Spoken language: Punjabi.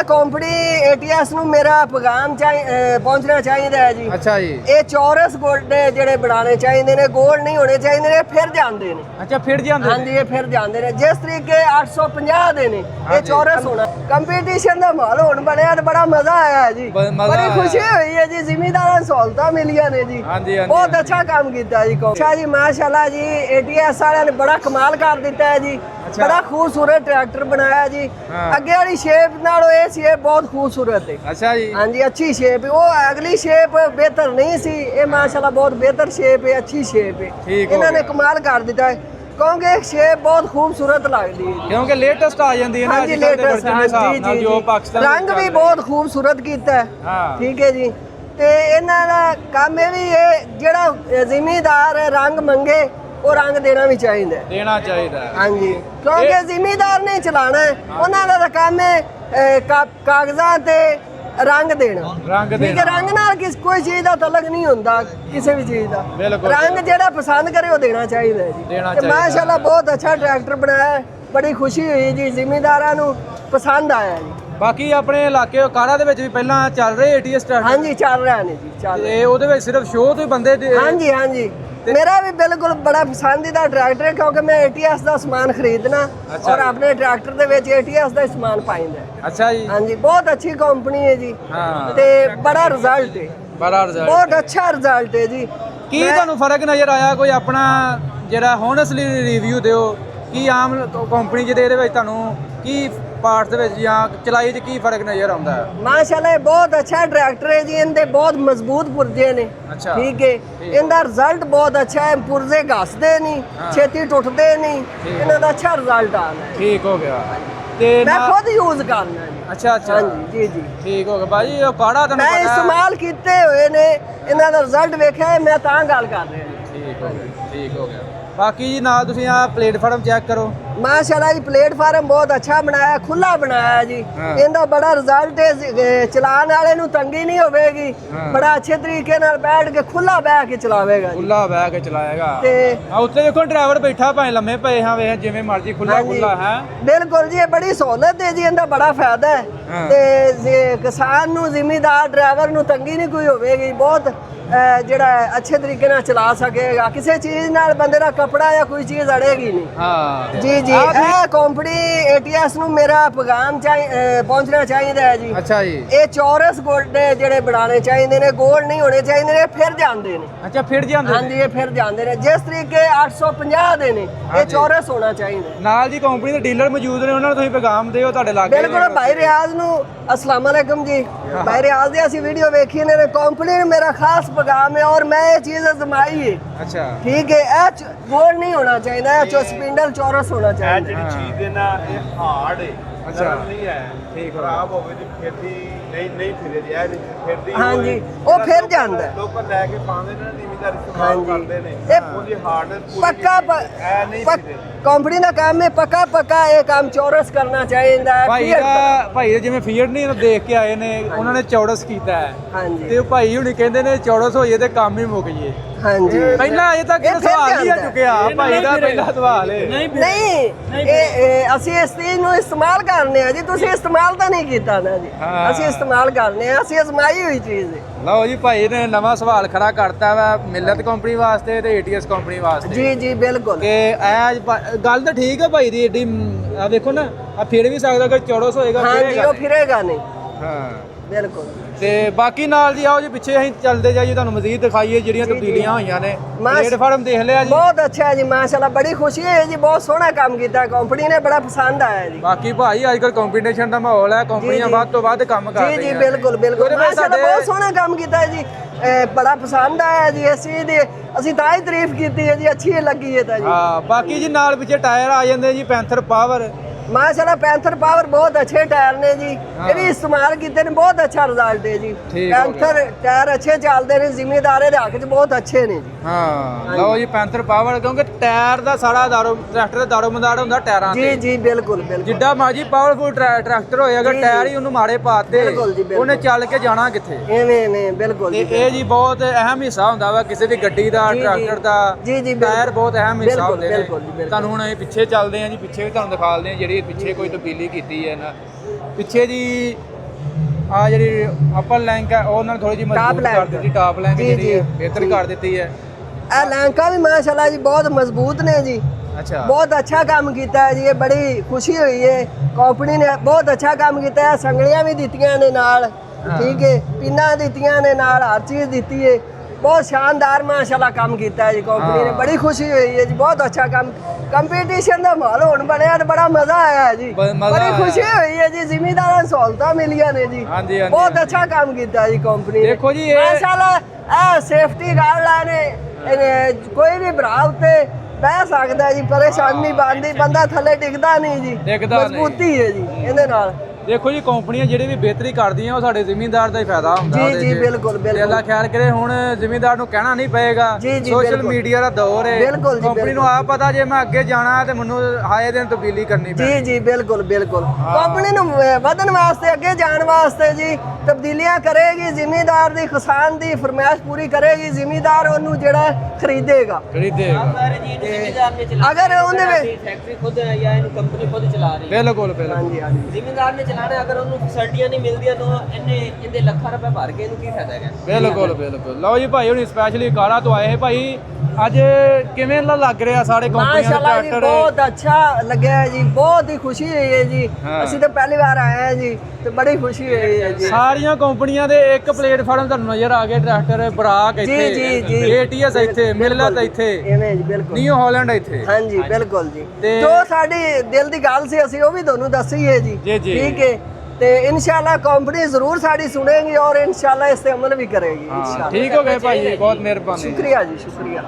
ਕੰਪਨੀ ATS ਨੂੰ ਮੇਰਾ ਪੈਗਾਮ ਪਹੁੰਚਣਾ ਚਾਹੀਦਾ ਹੈ ਜੀ। ਅੱਛਾ ਜੀ। ਇਹ ਚੌਰਸ ਗੋਲਡੇ ਜਿਹੜੇ ਬਣਾਉਣੇ ਚਾਹੀਦੇ ਨੇ, ਗੋਲ ਨਹੀਂ ਹੋਣੇ ਚਾਹੀਦੇ ਨੇ, ਫਿਰ ਜਾਂਦੇ ਨੇ। ਅੱਛਾ ਫਿਰ ਜਾਂਦੇ ਹਾਂਜੀ, ਇਹ ਫਿਰ ਜਾਂਦੇ ਨੇ। ਜਿਸ ਤਰੀਕੇ 850 ਦੇ ਨੇ, ਇਹ ਚੌਰਸ ਹੋਣਾ। ਕੰਪੀਟੀਸ਼ਨ ਦਾ ਮਾਹੌਲ ਹੋਣ ਬਣਿਆ ਤੇ ਬੜਾ ਮਜ਼ਾ ਆਇਆ ਜੀ, ਬੜੀ ਖੁਸ਼ੀ ਹੋਈ ਹੈ ਜੀ। ਜ਼ਿਮੀਂਦਾਰਾਂ ਨੂੰ ਸਹੂਲਤਾਂ ਮਿਲੀਆਂ ਨੇ ਜੀ, ਬਹੁਤ ਅੱਛਾ ਕੰਮ ਕੀਤਾ ਜੀ। ਅੱਛਾ ਜੀ, ਮਾਸ਼ਾਅੱਲਾ ਜੀ। ATS ਵਾਲਿਆਂ ਨੇ ਬੜਾ ਕਮਾਲ ਕਰ ਦਿੱਤਾ ਹੈ ਜੀ, ਬੜਾ ਖੂਬਸੂਰਤ ਟਰੈਕਟਰ ਬਣਾਇਆ ਜੀ। ਅੱਗੇ वाली शेप नालों ये शेप बहुत खूबसूरत है। अच्छा जी। हाँ जी, अच्छी शेप है। वो अगली शेप बेहतर नहीं सी, ये माशाल्लाह बहुत बेहतर शेप है, अच्छी शेप है। इन्होंने कमाल कर दिता है क्योंकि शेप बहुत खूबसूरत लगती है क्योंकि लेटेस्ट आ जाती है ना। हाँ जी, लेटेस्ट। हाँ जी, जो पाकिस्तान रंग भी बहुत खूबसूरत कीता है। ठीक है जी। ते इन्हां दा काम ये भी है, जेड़ा जिमीदार रंग मंगे वो रंग देना भी चाहिए, देना चाहिए। हाँ जी, क्योंकि जिमीदार ने चलाना है, उन्होंने दा काम है कागजात ते रंग देना। ठीक है, रंग नाल कोई चीज का तलक नहीं होता, किसी भी चीज का। रंग जेड़ा पसंद करे वो देना चाहिए जी। माशाल्लाह बहुत अच्छा ट्रैक्टर बनाया है, बड़ी खुशी हुई जी, जिमीदारां नूं पसंद आया जी। बाकी अपने इलाके काड़ा दे विच भी पहला चल रहे ATS ट्रैक्टर। हाँ जी, चल रहा है जी, चल रहे। ਉਹਦੇ ਵਿੱਚ ਸਿਰਫ ਸ਼ੋਅ ਤੋਂ ਹੀ ਬੰਦੇ। हाँ जी, हाँ जी। मेरा भी बिल्कुल बड़ा पसंदीदा ट्रैक्टर है, क्योंकि मैं ATS का समान खरीदना और अपने ट्रैक्टर दे विच ATS का समान पाइंदा। अच्छा जी। हाँ जी, बहुत अच्छी कंपनी है जी। ते बड़ा रिजल्ट है, बड़ा रिजल्ट, बहुत अच्छा रिजल्ट है जी। की ਤੁਹਾਨੂੰ ਫਰਕ ਨਜ਼ਰ ਆਇਆ ਕੋਈ ਆਪਣਾ ਜਿਹੜਾ ਹੋਨੈਸਟਲੀ ਰਿਵਿਊ ਦਿਓ ਕਿ ਆਮ ਕੰਪਨੀ ਜਿਹਦੇ ਇਹਦੇ ਵਿੱਚ ਤੁਹਾਨੂੰ ਕੀ ਪਾਰਟਸ ਦੇ ਵਿੱਚ ਜਾਂ ਚਲਾਈ 'ਚ ਕੀ ਫਰਕ ਨਜ਼ਰ ਆਉਂਦਾ ਹੈ? ਮਾਸ਼ਾਅੱਲਾ ਬਹੁਤ ਅੱਛਾ ਟਰੈਕਟਰ ਹੈ ਜੀ, ਇਹਦੇ ਬਹੁਤ ਮਜ਼ਬੂਤ ਪੁਰਜੇ ਨੇ। ਅੱਛਾ, ਠੀਕ ਹੈ। ਇਹਦਾ ਰਿਜ਼ਲਟ ਬਹੁਤ ਅੱਛਾ ਹੈ, ਪੁਰਜੇ ਘਸਦੇ ਨਹੀਂ, ਛੇਤੀ ਟੁੱਟਦੇ ਨਹੀਂ, ਇਹਨਾਂ ਦਾ ਅੱਛਾ ਰਿਜ਼ਲਟ ਆਣਾ ਹੈ। ਠੀਕ ਹੋ ਗਿਆ। ਤੇ ਮੈਂ ਖੁਦ ਯੂਜ਼ ਕਰਨਾ ਜੀ। ਅੱਛਾ ਅੱਛਾ, ਹਾਂਜੀ ਜੀ ਜੀ, ਠੀਕ ਹੋ ਗਿਆ ਬਾਜੀ। ਉਹ ਕਾੜਾ ਤੁਹਾਨੂੰ ਮੈਂ ਇਸਤੇਮਾਲ ਕੀਤੇ ਹੋਏ ਨੇ, ਇਹਨਾਂ ਦਾ ਰਿਜ਼ਲਟ ਵੇਖਿਆ, ਮੈਂ ਤਾਂ ਗੱਲ ਕਰ ਰਿਹਾ ਜੀ। ਠੀਕ ਹੋ ਗਿਆ, ਠੀਕ ਹੋ ਗਿਆ। बाकी जी नाल तुसीं आ प्लेटफार्म चेक करो। माशाल्लाह जी, प्लेटफार्म बहुत अच्छा बनाया, खुला बनाया जी। इनका बड़ा रिजल्ट है, चलाने वाले नूं तंगी नहीं होगी, बड़ा अच्छे तरीके नाल बैठ के खुला बह के चलावेगा, खुला बह के चलाएगा। ते उत्ते देखो ड्राइवर बैठा भाਵੇਂ लम्मे पए हां, वे जिवें मर्जी खुला खुला है। बिल्कुल जी, बड़ी सहूलत है जी, इनका बड़ा फायदा है। ते किसान नूं, जिमीदार ड्राइवर नूं तंगी नहीं कोई होगी, बहुत ਜਿਹੜਾ ਅੱਛੇ ਤਰੀਕੇ ਨਾਲ ਚਲਾ ਸਕੇਗਾ। ਕਿਸੇ ਚੀਜ਼ ਨਾਲ ਬੰਦੇ ਦਾ ਕਪੜਾ ਜਾਂ ਕੋਈ ਚੀਜ਼ ਅੜੇਗੀ ਨਹੀਂ। ਹਾਂ ਜੀ ਜੀ। ਇਹ ਕੰਪਨੀ ATS ਨੂੰ ਮੇਰਾ ਪੈਗਾਮ ਪਹੁੰਚਣਾ ਚਾਹੀਦਾ ਹੈ ਜੀ। ਅੱਛਾ ਜੀ। ਇਹ ਚੌਰਸ ਗੋਲਡੇ ਜਿਹੜੇ ਬਣਾਉਣੇ ਚਾਹੀਦੇ ਨੇ, ਗੋਲ ਨਹੀਂ ਹੋਣੇ ਚਾਹੀਦੇ ਨੇ, ਫਿਰ ਜਾਂਦੇ ਨੇ। ਅੱਛਾ, ਫਿਰ ਜਾਂਦੇ। ਹਾਂਜੀ, ਇਹ ਫਿਰ ਜਾਂਦੇ ਨੇ। ਜਿਸ ਤਰੀਕੇ 850 ਦੇ ਨੇ, ਇਹ ਚੌਰਸ ਹੋਣਾ ਚਾਹੀਦਾ। ਨਾਲ ਜੀ ਕੰਪਨੀ ਦੇ ਡੀਲਰ ਮੌਜੂਦ ਨੇ, ਉਹਨਾਂ ਨੂੰ ਤੁਸੀਂ ਪੈਗਾਮ ਦਿਓ ਤੁਹਾਡੇ ਲਾਗੇ। ਬਿਲਕੁਲ ਭਾਈ ਰਿਆਜ਼ ਨੂੰ अस्सलाम वालेकुम जी। भाई रियाज दी ऐसी वीडियो देखी ने, कंपनी ने मेरा खास पैगाम है और मैं ये चीज आजमाई है। अच्छा, ठीक है। गोल नहीं होना चाहिए, स्पिंडल चौरस होना चाहिए। ये चीज है ना, ये हार्ड है। अच्छा, नहीं है, ठीक खराब हो गई फिरदी नहीं फिरे जी, ऐ फिरदी। हाँ जी, वो फिर जांदा है। लोग लेके पाਉਂਦੇ ਨੇ, ਜ਼ਿਮੀਂਦਾਰ हाँ इस्तेमाल जी, करते ने, ਉਹਦੀ ਹਾਰਡਨੈਸ पूरी पक्का कंपनी का काम है, पक्का ये काम चौरस करना चाहिए। ਭਾਈ ਜਿਵੇਂ ਫੀਅਰਡ ਨਹੀਂ ਦੇਖ ਕੇ ਆਏ ਨੇ, ਉਹਨਾਂ ਨੇ ਚੌਰਸ ਕੀਤਾ ਹੈ। ਹਾਂਜੀ, ਤੇ ਭਾਈ ਹੁਣੀ ਕਹਿੰਦੇ ਨੇ ਚੌਰਸ ਹੋਈਏ ਤੇ ਕੰਮ ਹੀ ਮੁੱਕ ਜੇ। ਹਾਂਜੀ, ਪਹਿਲਾਂ ਅਜੇ ਤੱਕ ਇਹ ਸਵਾਲ ਨਹੀਂ ਆ ਚੁੱਕਿਆ ਭਾਈ ਦਾ, ਪਹਿਲਾ ਸਵਾਲ ਹੈ। ਨਹੀਂ, ਇਹ ਅਸੀਂ ਇਸ ਚੀਜ਼ ਨੂੰ ਇਸਤੇਮਾਲ ਕਰਨੇ ਆ ਜੀ, ਤੁਸੀਂ ਇਸਤੇਮਾਲ ਤਾਂ ਨਹੀਂ ਕੀਤਾ ਨਾ ਜੀ। ਅਸੀਂ ਇਸਤੇਮਾਲ ਕਰਨੇ ਆ, ਅਸੀਂ ਅਜ਼ਮਾਈ ਹੋਈ ਚੀਜ਼ ਹੈ। ਲਓ ਜੀ, ਭਾਈ ਨੇ ਨਵਾਂ ਸਵਾਲ ਖੜਾ ਕਰਤਾ ਵਾ ਮਿਲਤ ਕੰਪਨੀ ਵਾਸਤੇ ਤੇ ATS ਕੰਪਨੀ ਵਾਸਤੇ। ਜੀ ਜੀ, ਬਿਲਕੁਲ। ਕਿ ਗੱਲ ਤਾਂ ਠੀਕ ਹੈ ਭਾਈ ਦੀ, ਏਡੀ ਆ ਦੇਖੋ ਨਾ, ਆ ਫਿਰ ਵੀ ਸਕਦਾ ਕਿ ਚੌਰਸ ਹੋਏਗਾ। ਹਾਂ ਜੀ, ਉਹ ਫਿਰੇਗਾ ਨਹੀਂ। ਹਾਂ, ਬਿਲਕੁਲ। ਤੇ ਬਾਕੀ ਨਾਲ ਜੀ ਆਓ ਜੀ ਪਿੱਛੇ ਅਸੀਂ ਚੱਲਦੇ ਜਾਈਏ, ਤੁਹਾਨੂੰ ਮਜ਼ੀਦ ਦਿਖਾਈਏ ਜਿਹੜੀਆਂ ਤਬਦੀਲੀਆਂ ਹੋਈਆਂ ਨੇ। ਪਲੇਟਫਾਰਮ ਦੇਖ ਲਿਆ ਜੀ, ਬਹੁਤ ਅੱਛਾ ਹੈ ਜੀ, ਮਾਸ਼ਾਅੱਲਾ ਬੜੀ ਖੁਸ਼ੀ ਹੈ ਜੀ, ਬਹੁਤ ਸੋਹਣਾ ਕੰਮ ਕੀਤਾ ਕੰਪਨੀ ਨੇ, ਬੜਾ ਪਸੰਦ ਆਇਆ ਜੀ। ਬਾਕੀ ਭਾਈ ਅੱਜ ਕੱਲ ਕੰਪੀਟੀਸ਼ਨ ਦਾ ਮਾਹੌਲ ਹੈ, ਕੰਪਨੀਆਂ ਵੱਧ ਤੋਂ ਵੱਧ ਕੰਮ ਕਰ ਰਹੀਆਂ। ਜੀ ਜੀ, ਬਿਲਕੁਲ ਬਿਲਕੁਲ, ਮਾਸ਼ਾਅੱਲਾ ਬਹੁਤ ਸੋਹਣਾ ਕੰਮ ਕੀਤਾ ਜੀ, ਬੜਾ ਪਸੰਦ ਆਇਆ ਜੀ। ਅਸੀਂ ਤਾਂ ਹੀ ਤਾਰੀਫ ਕੀਤੀ ਹੈ ਜੀ, ਅੱਛੀ ਲੱਗੀ ਹੈ ਤਾਂ ਜੀ। ਹਾਂ, ਬਾਕੀ ਜੀ ਨਾਲ ਪਿੱਛੇ ਟਾਇਰ ਆ ਜਾਂਦੇ ਜੀ ਪੈਂਥਰ ਪਾਵਰ। माशाल्लाह पैंथर पावर बहुत अच्छे टायर ने जी, ये भी इस्तेमाल किए ने, बहुत अच्छा रिजल्ट है जी। पैंथर टायर अच्छे चलते हैं, जिम्मेदारे दे हक च बहुत अच्छे ने जी। हाँ, लो जी पैंथर पावर, क्योंकि टायर दा सारा दारो ट्रैक्टर दा दारोमदार हुंदा टायरां ते। जी जी, बिल्कुल बिल्कुल। जिड्डा मर्जी पावरफुल ट्रैक्टर होए, अगर टायर ही उन्हें माड़े पाते उन्हें चल के जाना किथे। एवें बिल्कुल। ते ए जी बहुत अहम हिस्सा हुंदा वा किसी दी गड्डी दा, ट्रैक्टर दा। जी जी, टायर बहुत अहम हिस्सा हुंदे ने। तुहानूं हुण पिछे चलदे हां जी, पिछे भी तुहानूं दिखालदे हां ਜਿਹੜੀ ਪਿੱਛੇ ਕੋਈ ਤਬਦੀਲੀ ਕੀਤੀ ਹੈ ਨਾ। ਪਿੱਛੇ ਜੀ ਆ ਜਿਹੜੀ ਅਪਰ ਲੈਂਕ ਹੈ ਉਹ ਉਹਨਾਂ ਨੇ ਥੋੜੀ ਜਿਹੀ ਮਜ਼ਬੂਤ ਕਰ ਦਿੱਤੀ, ਟਾਪ ਲੈਂਕ ਜਿਹੜੀ ਬਿਹਤਰ ਕਰ ਦਿੱਤੀ ਹੈ। ਇਹ ਲੈਂਕਾ ਵੀ ਮਾਸ਼ਾਅੱਲਾ ਜੀ ਬਹੁਤ ਮਜ਼ਬੂਤ ਨੇ ਜੀ। ਅੱਛਾ, ਬਹੁਤ ਅੱਛਾ ਕੰਮ ਕੀਤਾ ਹੈ ਜੀ, ਇਹ ਬੜੀ ਖੁਸ਼ੀ ਹੋਈ ਹੈ। ਕੰਪਨੀ ਨੇ ਬਹੁਤ ਅੱਛਾ ਕੰਮ ਕੀਤਾ ਹੈ, ਸੰਗਲੀਆਂ ਵੀ ਦਿੱਤੀਆਂ ਨੇ ਨਾਲ, ਠੀਕ ਹੈ, ਪਿੰਨਾਂ ਦਿੱਤੀਆਂ ਨੇ ਨਾਲ, ਹਰ ਚੀਜ਼ ਦਿੱਤੀ ਹੈ। ਬਹੁਤ ਸ਼ਾਨਦਾਰ ਮਾਸ਼ਾਅੱਲਾ ਕੰਮ ਕੀਤਾ ਹੈ ਜੀ ਕੰਪਨੀ ਨੇ, ਬੜੀ ਖੁਸ਼ੀ ਹੋਈ ਹੈ ਜੀ। ਬਹੁਤ ਅੱਛਾ ਕੰਮ, ਕੰਪੀਟੀਸ਼ਨ ਦਾ ਮਾਹੌਲ ਹੁਣ ਬਣਿਆ ਤੇ ਬੜਾ ਮਜ਼ਾ ਆਇਆ ਹੈ ਜੀ। ਬੜੀ ਖੁਸ਼ੀ ਹੋਈ ਹੈ ਜੀ, ਜ਼ਿਮੀਂਦਾਰਾਂ ਨੂੰ ਸਹੂਲਤਾਂ ਮਿਲੀਆਂ ਨੇ ਜੀ। ਬਹੁਤ ਅੱਛਾ ਕੰਮ ਕੀਤਾ ਜੀ ਕੰਪਨੀ ਨੇ। ਦੇਖੋ ਜੀ ਮਾਸ਼ਾਅੱਲਾ ਇਹ ਸੇਫਟੀ ਗਾਰਡ ਨੇ, ਕੋਈ ਵੀ ਭਰਾ ਉੱਤੇ ਬਹਿ ਸਕਦਾ ਜੀ, ਪਰੇਸ਼ਾਨੀ ਨਹੀਂ ਬਣਦੀ, ਬੰਦਾ ਥੱਲੇ ਡਿੱਗਦਾ ਨਹੀਂ ਜੀ, ਮਜ਼ਬੂਤੀ ਹੈ ਜੀ ਇਹਦੇ ਨਾਲ। ਦੇਖੋ ਜੀ ਕੰਪਨੀਆਂ ਜਿਹੜੀ ਵੀ ਬਿਹਤਰੀ ਕਰਦੀਆਂ ਉਹ ਸਾਡੇ ਜ਼ਿਮੀਂਦਾਰ ਦਾ ਹੀ ਫਾਇਦਾ ਹੁੰਦਾ ਜੀ ਜੀ ਬਿਲਕੁਲ ਬਿਲਕੁਲ। ਅੱਲਾ ਖਿਆਲ ਕਰੇ, ਹੁਣ ਜ਼ਿਮੀਂਦਾਰ ਨੂੰ ਕਹਿਣਾ ਨਹੀਂ ਪਏਗਾ, ਸੋਸ਼ਲ ਮੀਡੀਆ ਦਾ ਦੌਰ ਹੈ, ਕੰਪਨੀ ਨੂੰ ਆਪ ਪਤਾ ਜੇ ਮੈਂ ਅੱਗੇ ਜਾਣਾ ਤੇ ਮੈਨੂੰ ਆਏ ਦਿਨ ਤਬਦੀਲੀ ਕਰਨੀ ਪੈਣੀ। ਜੀ ਜੀ ਬਿਲਕੁਲ ਬਿਲਕੁਲ। ਕੰਪਨੀ ਨੂੰ ਵਧਣ ਵਾਸਤੇ, ਅੱਗੇ ਜਾਣ ਵਾਸਤੇ ਜੀ ਤਬਦੀਲੀਆਂ ਕਰੇਗੀ, ਜ਼ਿਮੀਂਦਾਰ ਦੀ, ਕਿਸਾਨ ਦੀ ਫਰਮਾਇਸ਼ ਪੂਰੀ ਕਰੇਗੀ, ਜ਼ਿਮੀਂਦਾਰ ਉਹਨੂੰ ਜਿਹੜਾ ਖਰੀਦੇਗਾ। ਅਗਰ ਉਹਦੇ ਵਿੱਚ ਫੈਕਟਰੀ ਖੁਦ ਹੈ ਜਾਂ ਇਹਨੂੰ ਕੰਪਨੀ ਖੁਦ ਚਲਾ ਰਹੀ ਹੈ, ਬਿਲਕੁਲ ਬਿਲਕੁਲ ਹਾਂਜੀ ਹਾਂਜੀ ਜ਼ਿਮੀਂਦਾਰ ਨੇ ਚਲਾਣਾ, ਅਗਰ ਉਹਨੂੰ ਫੈਸਿਲਿਟੀਆਂ ਨਹੀਂ ਮਿਲਦੀਆਂ ਤਾਂ ਇਹਦੇ ਲੱਖਾਂ ਰੁਪਏ ਭਰ ਕੇ ਇਹਨੂੰ ਕੀ ਫਾਇਦਾ ਹੈਗਾ। ਬਿਲਕੁਲ ਬਿਲਕੁਲ। ਲਓ ਜੀ ਭਾਈ ਹੁਣ ਸਪੈਸ਼ਲੀ ਕਾਲਾ ਤੋਂ ਆਏ ਭਾਈ, ਅੱਜ ਕਿਵੇਂ ਲੱਗ ਰਿਹਾ ਸਾਰੇ ਕੰਪਨੀਆਂ ਦੇ ਮਾਸ਼ਾਅੱਲਾ ਜੀ, ਟਰੈਕਟਰ? ਬਹੁਤ ਅੱਛਾ ਲੱਗਿਆ ਹੈ ਜੀ, ਬਹੁਤ ਹੀ ਖੁਸ਼ੀ ਹੋਈ ਹੈ ਜੀ। ਅਸੀਂ ਤਾਂ ਪਹਿਲੀ ਵਾਰ ਆਏ ਹਾਂ ਜੀ ਤੇ ਬੜੀ ਖੁਸ਼ੀ ਹੋਈ ਹੈ ਜੀ। ਸਾਰੀਆਂ ਕੰਪਨੀਆਂ ਦੇ ਇੱਕ ਪਲੇਟਫਾਰਮ ਤੁਹਾਨੂੰ ਨਜ਼ਰ ਆ ਗਿਆ, ਟਰੈਕਟਰ ਬਰਾਕ ਇੱਥੇ, ਜੀ ਜੀ ਏਟੀਐਸ ਇੱਥੇ, ਮਿਲਤ ਇੱਥੇ, ਇਵੇਂ ਜੀ ਬਿਲਕੁਲ, ਨਿਊ ਹਾਲੈਂਡ ਇੱਥੇ। ਹਾਂਜੀ ਬਿਲਕੁਲ ਜੀ। ਤੇ ਜੋ ਸਾਡੀ ਦਿਲ ਦੀ ਗੱਲ ਸੀ ਅਸੀਂ ਉਹ ਵੀ ਤੁਹਾਨੂੰ ਦੱਸੀ ਹੈ ਜੀ, ਜੀ, ਜੀ। ਠੀਕ ਹੈ। ਤੇ ਇਨਸ਼ਾਅੱਲਾ ਕੰਪਨੀ ਜ਼ਰੂਰ ਸਾਡੀ ਸੁਣੇਗੀ ਔਰ ਇਨਸ਼ਾਅੱਲਾ ਇਸ ਤੇ ਅਮਲ ਵੀ ਕਰੇਗੀ ਇਨਸ਼ਾਅੱਲਾ। ਠੀਕ ਹੋ ਗਏ ਭਾਈ, ਬਹੁਤ ਮਿਹਰਬਾਨੀ। ਸ਼ੁਕਰੀਆ ਜੀ, ਸ਼ੁਕਰੀਆ।